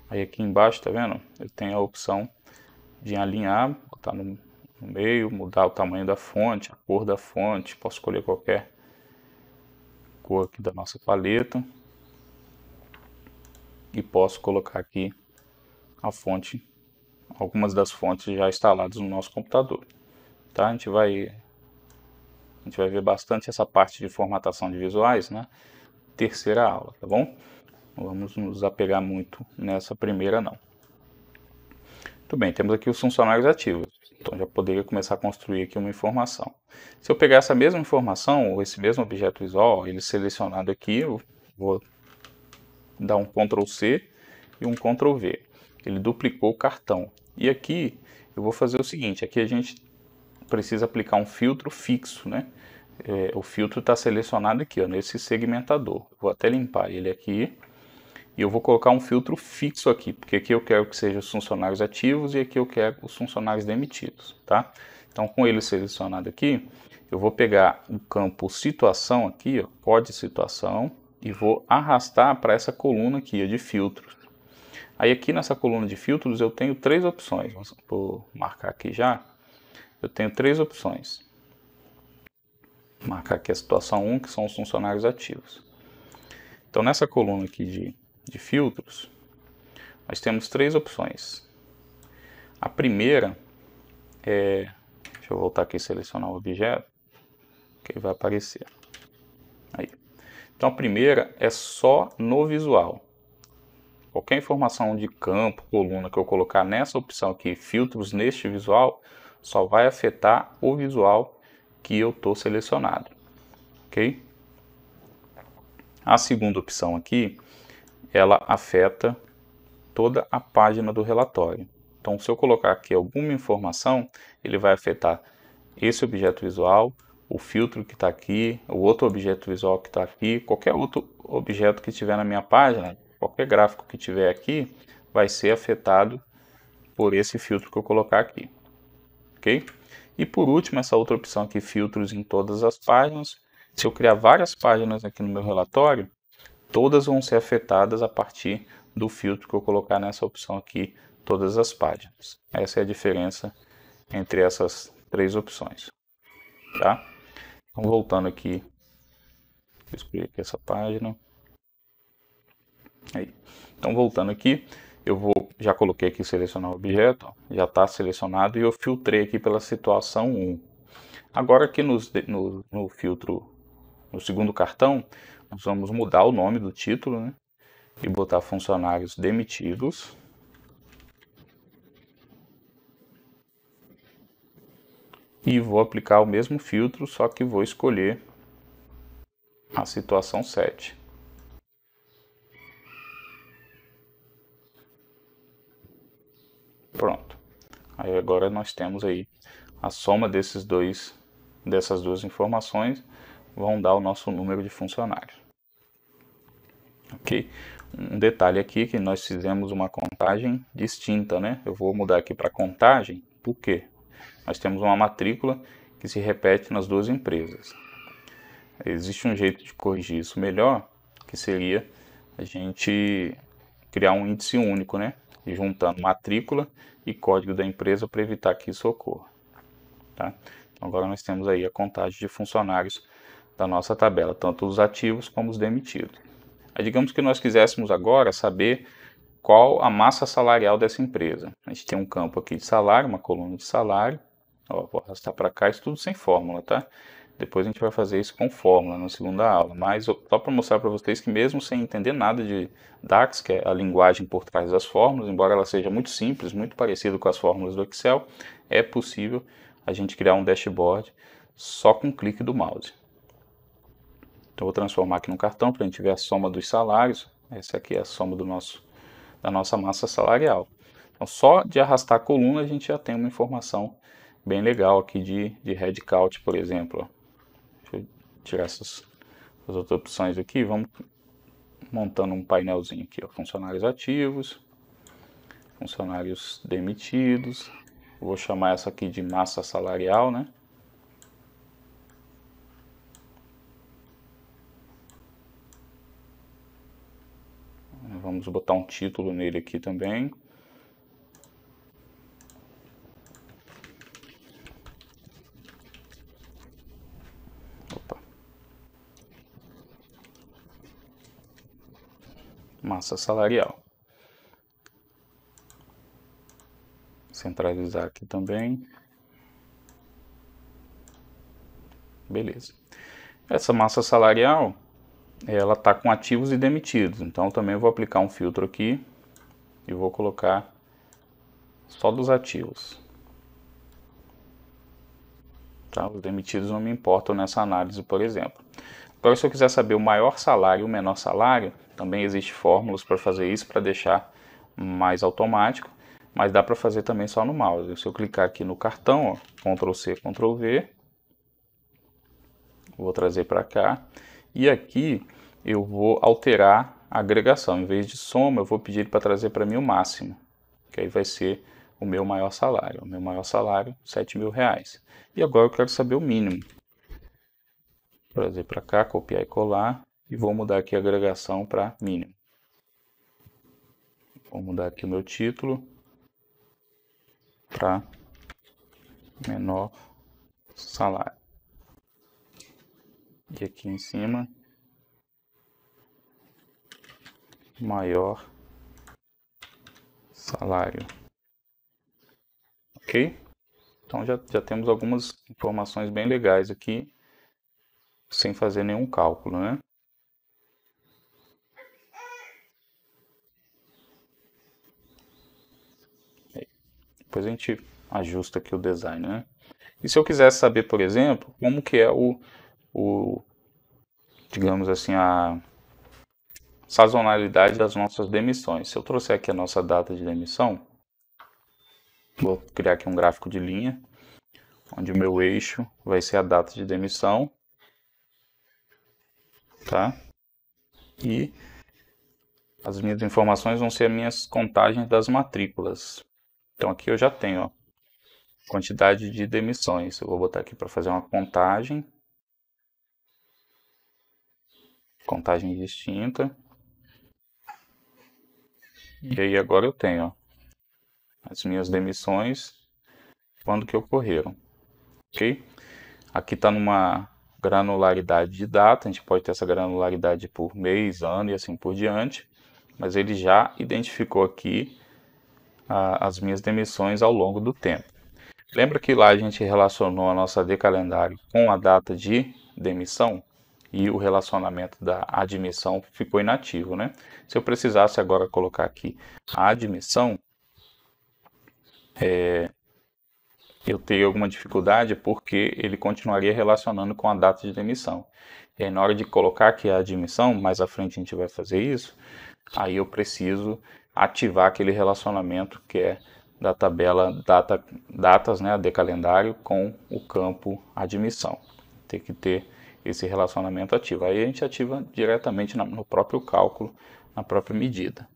Aí aqui embaixo, tá vendo? Eu tenho a opção de alinhar, botar no meio, mudar o tamanho da fonte, a cor da fonte, posso escolher qualquer cor aqui da nossa paleta. E posso colocar aqui a fonte, algumas das fontes já instaladas no nosso computador. Tá? A gente vai ver bastante essa parte de formatação de visuais na terceira aula, tá bom? Não vamos nos apegar muito nessa primeira não. Muito bem, temos aqui os funcionários ativos. Então já poderia começar a construir aqui uma informação. Se eu pegar essa mesma informação, ou esse mesmo objeto visual, ele selecionado aqui, eu vou dar um Ctrl C e um Ctrl V. Ele duplicou o cartão. E aqui eu vou fazer o seguinte, aqui a gente precisa aplicar um filtro fixo, né? O filtro está selecionado aqui, ó, nesse segmentador. Vou até limpar ele aqui. E eu vou colocar um filtro fixo aqui, porque aqui eu quero que sejam os funcionários ativos e aqui eu quero os funcionários demitidos, tá? Então com ele selecionado aqui, eu vou pegar o campo situação aqui, ó, código situação, e vou arrastar para essa coluna aqui, ó, de filtros. Aí aqui nessa coluna de filtros eu tenho três opções, vou marcar aqui já, eu tenho três opções. Vou marcar aqui a situação 1, que são os funcionários ativos. Então nessa coluna aqui de filtros, nós temos três opções. A primeira é, deixa eu voltar aqui e selecionar o objeto, que vai aparecer. Aí. Então a primeira é só no visual. Qualquer informação de campo, coluna que eu colocar nessa opção aqui, filtros neste visual, só vai afetar o visual que eu estou selecionado, ok? A segunda opção aqui, ela afeta toda a página do relatório. Então, se eu colocar aqui alguma informação, ele vai afetar esse objeto visual, o filtro que está aqui, o outro objeto visual que está aqui, qualquer outro objeto que tiver na minha página, qualquer gráfico que tiver aqui, vai ser afetado por esse filtro que eu colocar aqui, ok? E por último, essa outra opção aqui, filtros em todas as páginas. Se eu criar várias páginas aqui no meu relatório, todas vão ser afetadas a partir do filtro que eu colocar nessa opção aqui, todas as páginas. Essa é a diferença entre essas três opções, tá? Então, voltando aqui, vou excluir aqui essa página. Aí. Então, voltando aqui, já coloquei aqui selecionar o objeto, ó, já está selecionado e eu filtrei aqui pela situação 1. Agora aqui no filtro, no segundo cartão, nós vamos mudar o nome do título, né? E botar funcionários demitidos. E vou aplicar o mesmo filtro, só que vou escolher a situação 7. Pronto. Aí agora nós temos aí a soma dessas duas informações vão dar o nosso número de funcionários. Ok? Um detalhe aqui que nós fizemos uma contagem distinta, né? Eu vou mudar aqui para contagem, por quê? Nós temos uma matrícula que se repete nas duas empresas. Existe um jeito de corrigir isso melhor, que seria a gente criar um índice único, né? E juntando matrícula e código da empresa para evitar que isso ocorra. Tá? Então agora nós temos aí a contagem de funcionários da nossa tabela, tanto os ativos como os demitidos. Aí digamos que nós quiséssemos agora saber qual a massa salarial dessa empresa. A gente tem um campo aqui de salário, uma coluna de salário. Ó, vou arrastar para cá, isso tudo sem fórmula, tá? Depois a gente vai fazer isso com fórmula na segunda aula, mas só para mostrar para vocês que mesmo sem entender nada de DAX, que é a linguagem por trás das fórmulas, embora ela seja muito simples, muito parecida com as fórmulas do Excel, é possível a gente criar um dashboard só com um clique do mouse. Então vou transformar aqui no cartão para a gente ver a soma dos salários. Essa aqui é a soma da nossa massa salarial. Então só de arrastar a coluna a gente já tem uma informação bem legal aqui de headcount, por exemplo. Deixa eu tirar as outras opções aqui. Vamos montando um painelzinho aqui, ó. Funcionários ativos, funcionários demitidos. Vou chamar essa aqui de massa salarial, né? Vamos botar um título nele aqui também. Massa salarial. Centralizar aqui também. Beleza. Essa massa salarial, ela está com ativos e demitidos. Então também vou aplicar um filtro aqui e vou colocar só dos ativos. Tá? Os demitidos não me importam nessa análise, por exemplo. Agora, se eu quiser saber o maior salário e o menor salário, também existem fórmulas para fazer isso, para deixar mais automático, mas dá para fazer também só no mouse. Se eu clicar aqui no cartão, ó, Ctrl C, Ctrl V, vou trazer para cá, e aqui eu vou alterar a agregação. Em vez de soma, eu vou pedir para trazer para mim o máximo, que aí vai ser o meu maior salário. O meu maior salário, R$7.000. E agora eu quero saber o mínimo. Vou trazer para cá, copiar e colar, e vou mudar aqui a agregação para mínimo. Vou mudar aqui o meu título para menor salário. E aqui em cima, maior salário. Ok? Então já temos algumas informações bem legais aqui, sem fazer nenhum cálculo, né? Depois a gente ajusta aqui o design, né? E se eu quisesse saber, por exemplo, como que é digamos assim, sazonalidade das nossas demissões. Se eu trouxer aqui a nossa data de demissão, vou criar aqui um gráfico de linha, onde o meu eixo vai ser a data de demissão, tá? E as minhas informações vão ser as minhas contagens das matrículas. Então aqui eu já tenho, ó, quantidade de demissões. Eu vou botar aqui para fazer uma contagem distinta. E aí agora eu tenho, ó, as minhas demissões, quando que ocorreram, ok? Aqui está numa granularidade de data, a gente pode ter essa granularidade por mês, ano e assim por diante, mas ele já identificou aqui as minhas demissões ao longo do tempo. Lembra que lá a gente relacionou a nossa AD calendário com a data de demissão? E o relacionamento da admissão ficou inativo, né? Se eu precisasse agora colocar aqui a admissão, eu teria alguma dificuldade porque ele continuaria relacionando com a data de demissão. E aí, na hora de colocar aqui a admissão, mais à frente a gente vai fazer isso, aí eu preciso ativar aquele relacionamento que é da tabela datas, né, de calendário com o campo admissão. Tem que ter esse relacionamento ativo. Aí a gente ativa diretamente no próprio cálculo, na própria medida,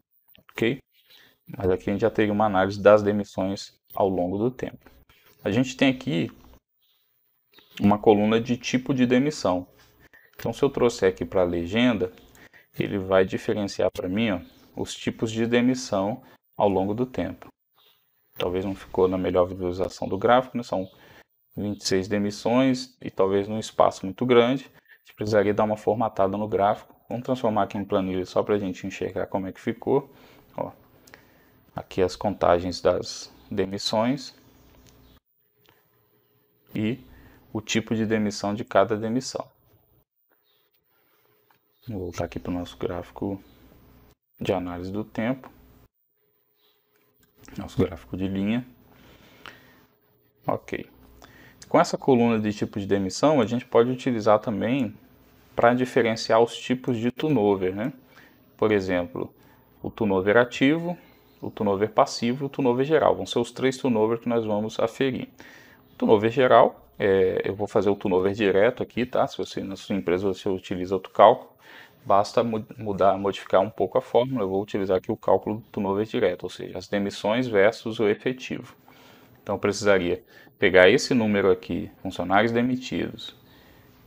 ok? Mas aqui a gente já teria uma análise das demissões ao longo do tempo. A gente tem aqui uma coluna de tipo de demissão. Então, se eu trouxer aqui para a legenda, ele vai diferenciar para mim, ó, os tipos de demissão ao longo do tempo. Talvez não ficou na melhor visualização do gráfico, né? São 26 demissões e talvez num espaço muito grande. A gente precisaria dar uma formatada no gráfico. Vamos transformar aqui em planilha só para a gente enxergar como é que ficou. Ó, aqui as contagens das demissões e o tipo de demissão de cada demissão. Vou voltar aqui para o nosso gráfico de análise do tempo. Nosso gráfico de linha. Ok. Com essa coluna de tipo de demissão, a gente pode utilizar também para diferenciar os tipos de turnover, né? Por exemplo, o turnover ativo, o turnover passivo e o turnover geral. Vão ser os 3 turnover que nós vamos aferir. O turnover geral, eu vou fazer o turnover direto aqui, tá? Se você na sua empresa você utiliza outro cálculo, basta modificar um pouco a fórmula. Eu vou utilizar aqui o cálculo do turnover direto, ou seja, as demissões versus o efetivo. Então eu precisaria pegar esse número aqui, funcionários demitidos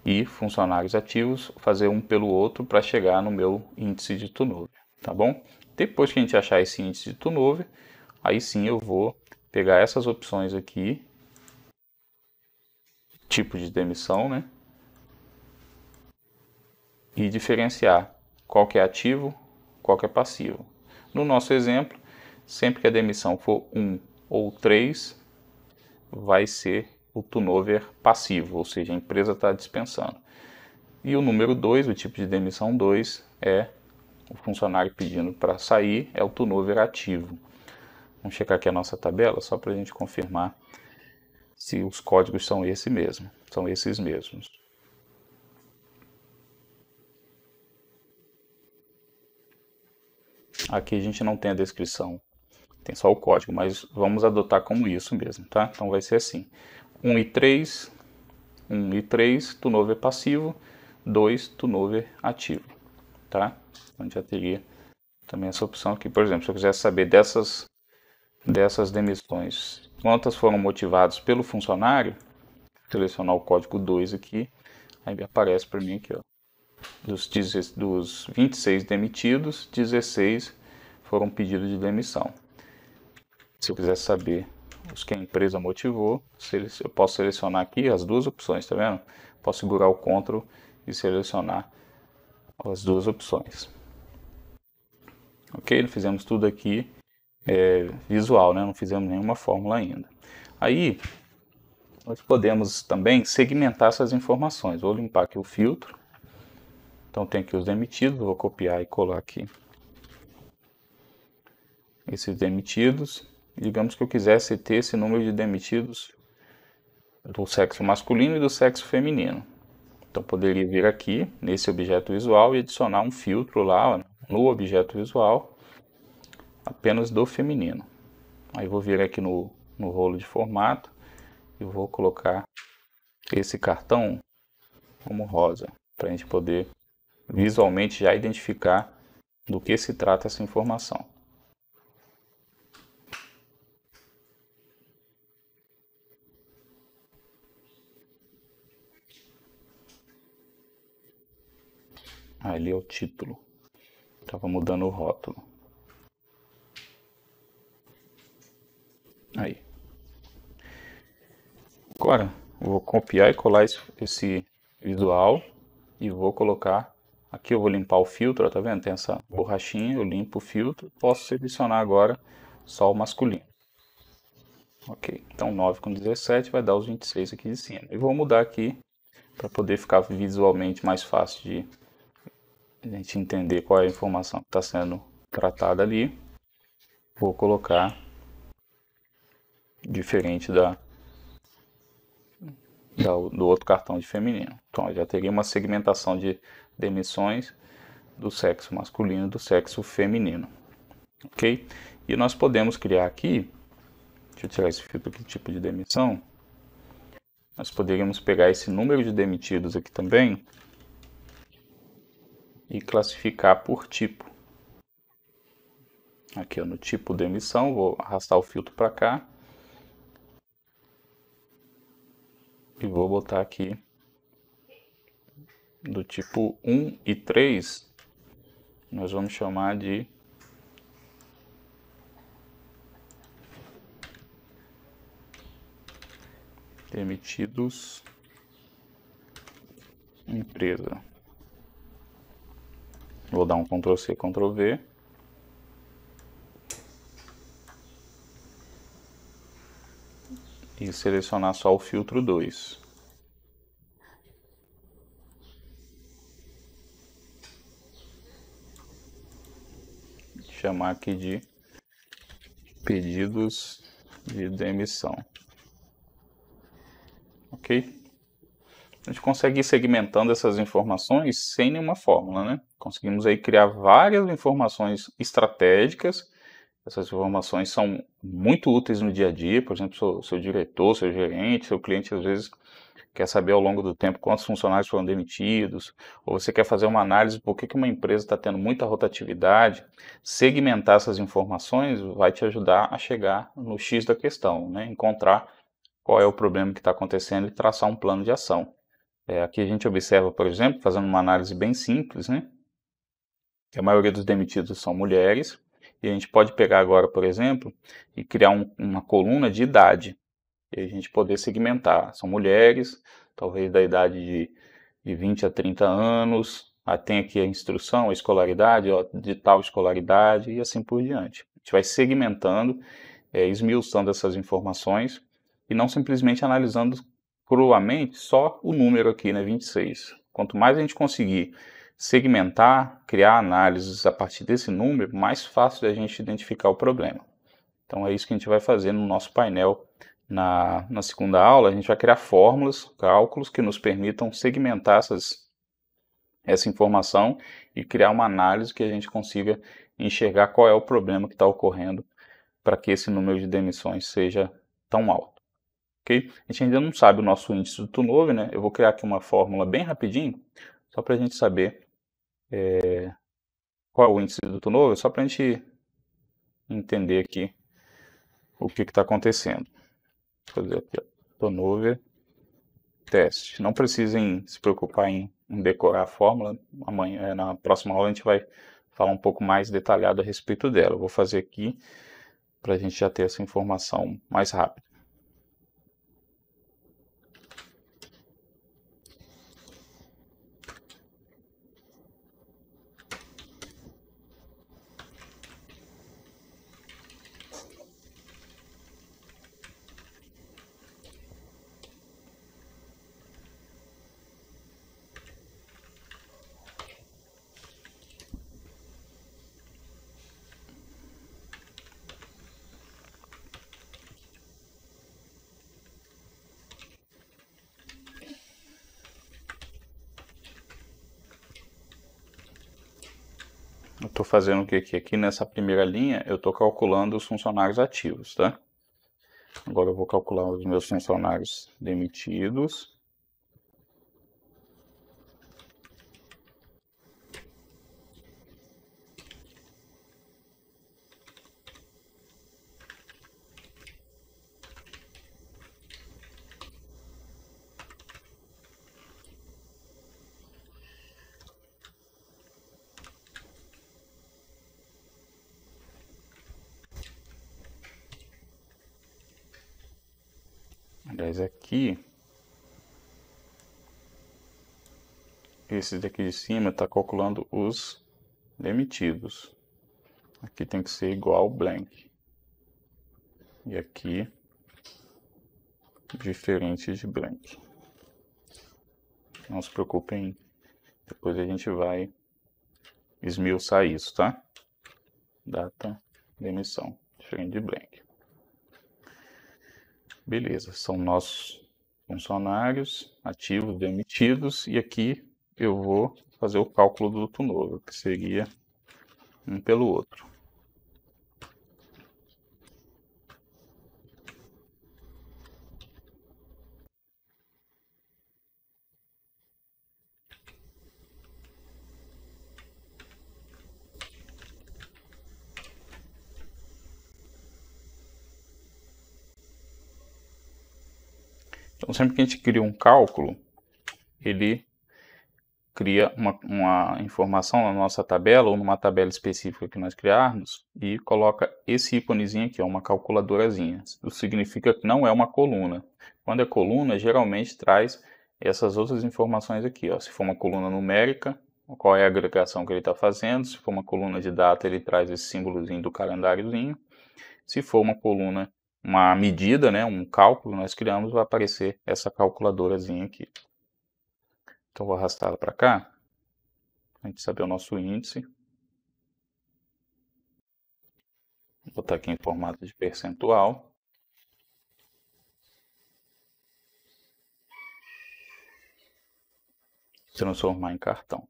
e funcionários ativos, fazer um pelo outro para chegar no meu índice de turnover, tá bom? Depois que a gente achar esse índice de turnover, aí sim eu vou pegar essas opções aqui, tipo de demissão, né? E diferenciar qual que é ativo, qual que é passivo. No nosso exemplo, sempre que a demissão for 1 ou 3, vai ser o turnover passivo, ou seja, a empresa está dispensando. E o número 2, o tipo de demissão 2, é o funcionário pedindo para sair, é o turnover ativo. Vamos checar aqui a nossa tabela, só para a gente confirmar se os códigos são esses mesmos. Aqui a gente não tem a descrição, tem só o código, mas vamos adotar como isso mesmo, tá? Então vai ser assim, 1 e 3, turnover passivo, 2, turnover ativo, tá? Então a gente já teria também essa opção aqui. Por exemplo, se eu quisesse saber dessas demissões, quantas foram motivadas pelo funcionário, selecionar o código 2 aqui, aí aparece para mim aqui, ó, dos 26 demitidos, 16 foram pedidos de demissão. Se eu quiser saber os que a empresa motivou, eu posso selecionar aqui as duas opções, tá vendo? Posso segurar o Ctrl e selecionar as duas opções. Ok? Fizemos tudo aqui visual, né? Não fizemos nenhuma fórmula ainda. Aí, nós podemos também segmentar essas informações. Vou limpar aqui o filtro. Então tem aqui os demitidos, vou copiar e colar aqui esses demitidos. Digamos que eu quisesse ter esse número de demitidos do sexo masculino e do sexo feminino. Então poderia vir aqui nesse objeto visual e adicionar um filtro lá, ó, no objeto visual apenas do feminino. Aí vou vir aqui no rolo de formato e vou colocar esse cartão como rosa, para a gente poder visualmente já identificar do que se trata essa informação. Ali é o título. Estava mudando o rótulo. Aí. Agora, eu vou copiar e colar esse visual e vou colocar. Aqui eu vou limpar o filtro, tá vendo? Tem essa borrachinha, eu limpo o filtro. Posso selecionar agora só o masculino. Ok, então 9 com 17 vai dar os 26 aqui de cima. E vou mudar aqui para poder ficar visualmente mais fácil de a gente entender qual é a informação que está sendo tratada ali. Vou colocar diferente do outro cartão de feminino. Então já teria uma segmentação de demissões do sexo masculino e do sexo feminino. Ok? E nós podemos criar aqui, deixa eu tirar esse filtro aqui, tipo de demissão. Nós poderíamos pegar esse número de demitidos aqui também e classificar por tipo. Aqui ó, no tipo demissão, vou arrastar o filtro para cá e vou botar aqui do tipo 1 e 3, nós vamos chamar de demitidos empresa. Vou dar um Ctrl C, Ctrl V. E selecionar só o filtro 2. Chamar aqui de pedidos de demissão. Ok? A gente consegue ir segmentando essas informações sem nenhuma fórmula, né? Conseguimos aí criar várias informações estratégicas. Essas informações são muito úteis no dia a dia, por exemplo, seu diretor, seu gerente, seu cliente às vezes quer saber ao longo do tempo quantos funcionários foram demitidos, ou você quer fazer uma análise por que uma empresa está tendo muita rotatividade. Segmentar essas informações vai te ajudar a chegar no X da questão, né? Encontrar qual é o problema que está acontecendo e traçar um plano de ação. Aqui a gente observa, por exemplo, fazendo uma análise bem simples, né? Que a maioria dos demitidos são mulheres, e a gente pode pegar agora, por exemplo, e criar uma coluna de idade, e a gente poder segmentar. São mulheres, talvez da idade de 20 a 30 anos, tem aqui a instrução, a escolaridade, ó, de tal escolaridade, e assim por diante. A gente vai segmentando, esmiuçando essas informações, e não simplesmente analisando cruamente só o número aqui, né, 26. Quanto mais a gente conseguir segmentar, criar análises a partir desse número, mais fácil é a gente identificar o problema. Então é isso que a gente vai fazer no nosso painel. Na segunda aula, a gente vai criar fórmulas, cálculos que nos permitam segmentar essa informação e criar uma análise que a gente consiga enxergar qual é o problema que está ocorrendo para que esse número de demissões seja tão alto. Okay? A gente ainda não sabe o nosso índice do turnover, né? Eu vou criar aqui uma fórmula bem rapidinho, só para a gente saber qual é o índice do turnover, só para a gente entender aqui o que está acontecendo. Vou fazer aqui, ó, turnover teste. Não precisem se preocupar em decorar a fórmula. Amanhã, na próxima aula, a gente vai falar um pouco mais detalhado a respeito dela. Eu vou fazer aqui para a gente já ter essa informação mais rápido. Eu estou fazendo o que aqui? Aqui nessa primeira linha eu estou calculando os funcionários ativos, tá? Agora eu vou calcular os meus funcionários demitidos. Aliás, aqui, esse daqui de cima está calculando os demitidos. Aqui tem que ser igual blank. E aqui, diferente de blank. Não se preocupem, depois a gente vai esmiuçar isso, tá? Data de emissão, diferente de blank. Beleza, são nossos funcionários ativos demitidos e aqui eu vou fazer o cálculo do luto novo, que seria um pelo outro. Então, sempre que a gente cria um cálculo, ele cria uma informação na nossa tabela ou numa tabela específica que nós criarmos e coloca esse íconezinho aqui, ó, uma calculadorazinha. Isso significa que não é uma coluna. Quando é coluna, geralmente traz essas outras informações aqui, ó. Se for uma coluna numérica, qual é a agregação que ele está fazendo. Se for uma coluna de data, ele traz esse símbolozinho do calendáriozinho. Se for uma coluna, uma medida, né, um cálculo que nós criamos, vai aparecer essa calculadorazinha aqui. Então, vou arrastar ela para cá, para a gente saber o nosso índice. Vou botar aqui em formato de percentual. Transformar em cartão.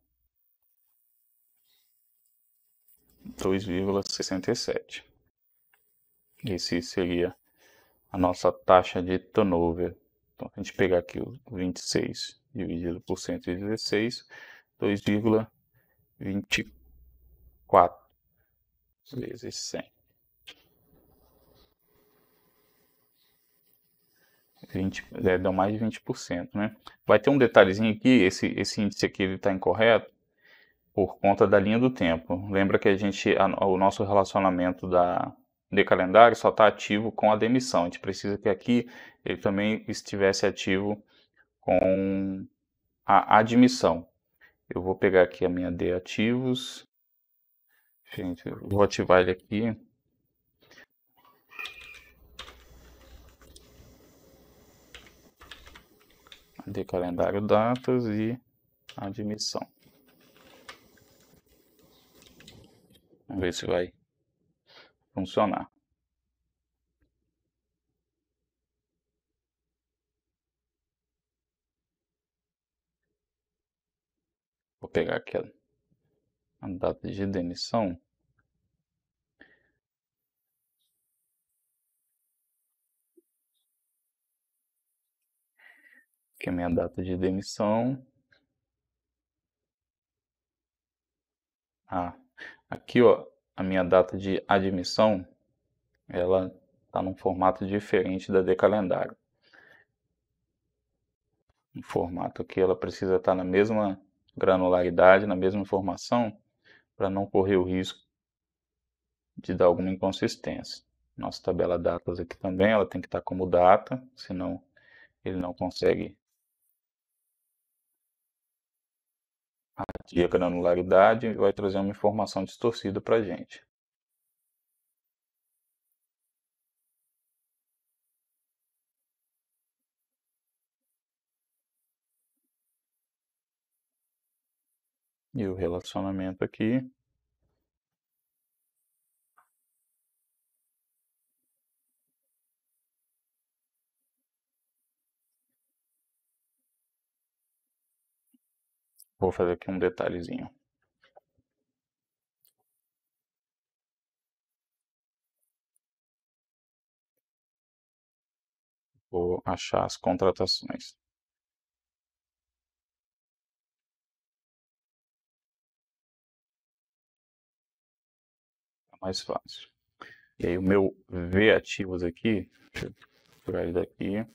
2,67. Esse seria a nossa taxa de turnover. Então, se a gente pegar aqui o 26 dividido por 116, 2,24 vezes 100. 20, deu mais de 20%, né? Vai ter um detalhezinho aqui, esse índice aqui está incorreto por conta da linha do tempo. Lembra que o nosso relacionamento de calendário só está ativo com a demissão. A gente precisa que aqui ele também estivesse ativo com a admissão. Eu vou pegar aqui a minha D ativos. Gente, eu vou ativar ele aqui. De calendário datas e admissão. Vamos ver se vai funcionar. Vou pegar aqui a data de demissão. Aqui é a minha data de demissão. Aqui, ó, a minha data de admissão, ela está num formato diferente da de calendário. No formato aqui, ela precisa estar na mesma granularidade, na mesma informação, para não correr o risco de dar alguma inconsistência. Nossa tabela datas aqui também, ela tem que estar como data, senão ele não consegue atingir a granularidade e vai trazer uma informação distorcida para a gente. E o relacionamento aqui. Vou fazer aqui um detalhezinho. Vou achar as contratações. É mais fácil. E aí o meu V ativos aqui, deixa eu tirar ele daqui,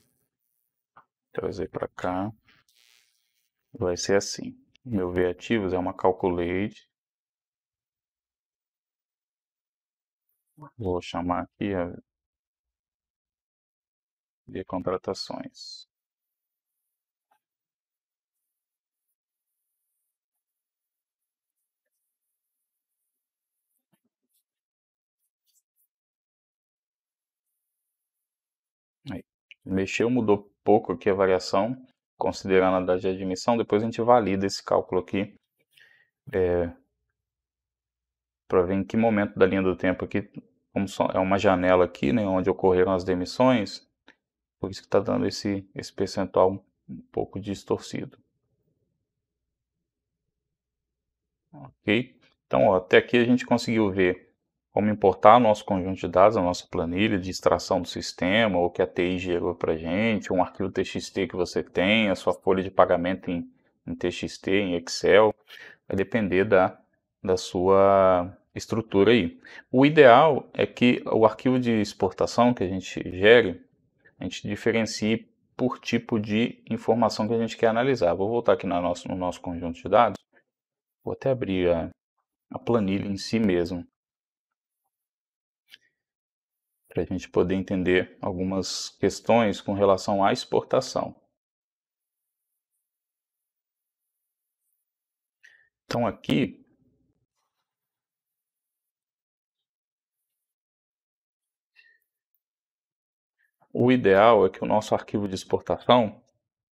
trazer para cá, vai ser assim. O meu V ativos é uma calculate. Vou chamar aqui a de contratações. Aí, mexeu, mudou pouco aqui a variação, considerando a data de admissão. Depois a gente valida esse cálculo aqui para ver em que momento da linha do tempo aqui, como é uma janela aqui, né, onde ocorreram as demissões, por isso que está dando esse percentual um pouco distorcido. Ok? Então, ó, até aqui a gente conseguiu ver como importar o nosso conjunto de dados, a nossa planilha de extração do sistema, ou que a TI gerou para a gente, um arquivo TXT que você tem, a sua folha de pagamento em TXT, em Excel, vai depender da sua estrutura aí. O ideal é que o arquivo de exportação que a gente gere, a gente diferencie por tipo de informação que a gente quer analisar. Vou voltar aqui no nosso conjunto de dados, vou até abrir a planilha em si mesmo, para a gente poder entender algumas questões com relação à exportação. Então aqui, o ideal é que o nosso arquivo de exportação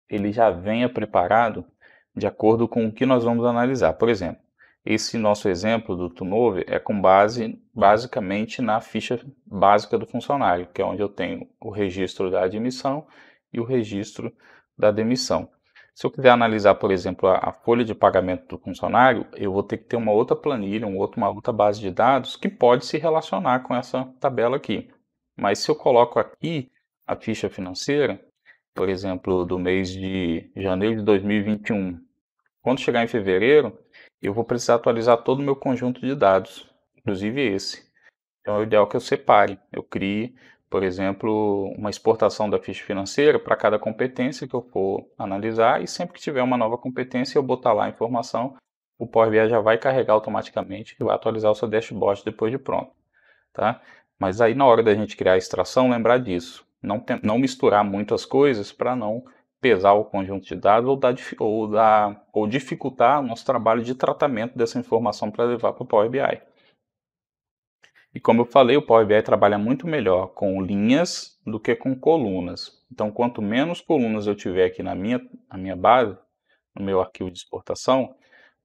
ele já venha preparado de acordo com o que nós vamos analisar. Por exemplo, esse nosso exemplo do turnover é com base basicamente na ficha básica do funcionário, que é onde eu tenho o registro da admissão e o registro da demissão. Se eu quiser analisar, por exemplo, a folha de pagamento do funcionário, eu vou ter que ter uma outra planilha, uma outra base de dados que pode se relacionar com essa tabela aqui. Mas se eu coloco aqui a ficha financeira, por exemplo, do mês de janeiro de 2021, quando chegar em fevereiro, eu vou precisar atualizar todo o meu conjunto de dados, inclusive esse. Então é o ideal que eu separe, eu crie, por exemplo, uma exportação da ficha financeira para cada competência que eu for analisar e sempre que tiver uma nova competência eu botar lá a informação, o Power BI já vai carregar automaticamente e vai atualizar o seu dashboard depois de pronto, tá? Mas aí na hora da gente criar a extração, lembrar disso, não misturar muitas coisas para não pesar o conjunto de dados ou dificultar o nosso trabalho de tratamento dessa informação para levar para o Power BI. E como eu falei, o Power BI trabalha muito melhor com linhas do que com colunas. Então, quanto menos colunas eu tiver aqui na minha base, no meu arquivo de exportação,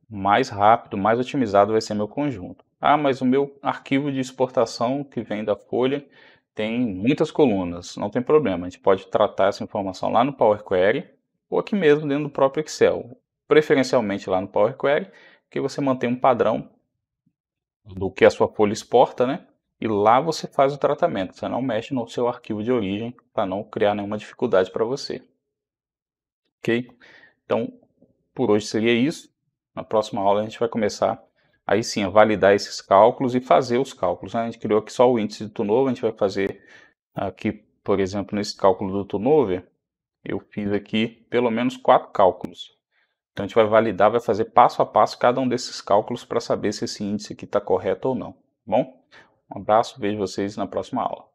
mais rápido, mais otimizado vai ser meu conjunto. Ah, mas o meu arquivo de exportação que vem da folha tem muitas colunas. Não tem problema, a gente pode tratar essa informação lá no Power Query ou aqui mesmo dentro do próprio Excel. Preferencialmente lá no Power Query, que você mantém um padrão do que a sua folha exporta, né? E lá você faz o tratamento, você não mexe no seu arquivo de origem para não criar nenhuma dificuldade para você. Ok? Então, por hoje seria isso. Na próxima aula a gente vai começar aí sim a validar esses cálculos e fazer os cálculos, né? A gente criou aqui só o índice de turnover, a gente vai fazer aqui, por exemplo, nesse cálculo do turnover, eu fiz aqui pelo menos 4 cálculos. Então a gente vai validar, vai fazer passo a passo cada um desses cálculos para saber se esse índice aqui está correto ou não. Bom? Um abraço, vejo vocês na próxima aula.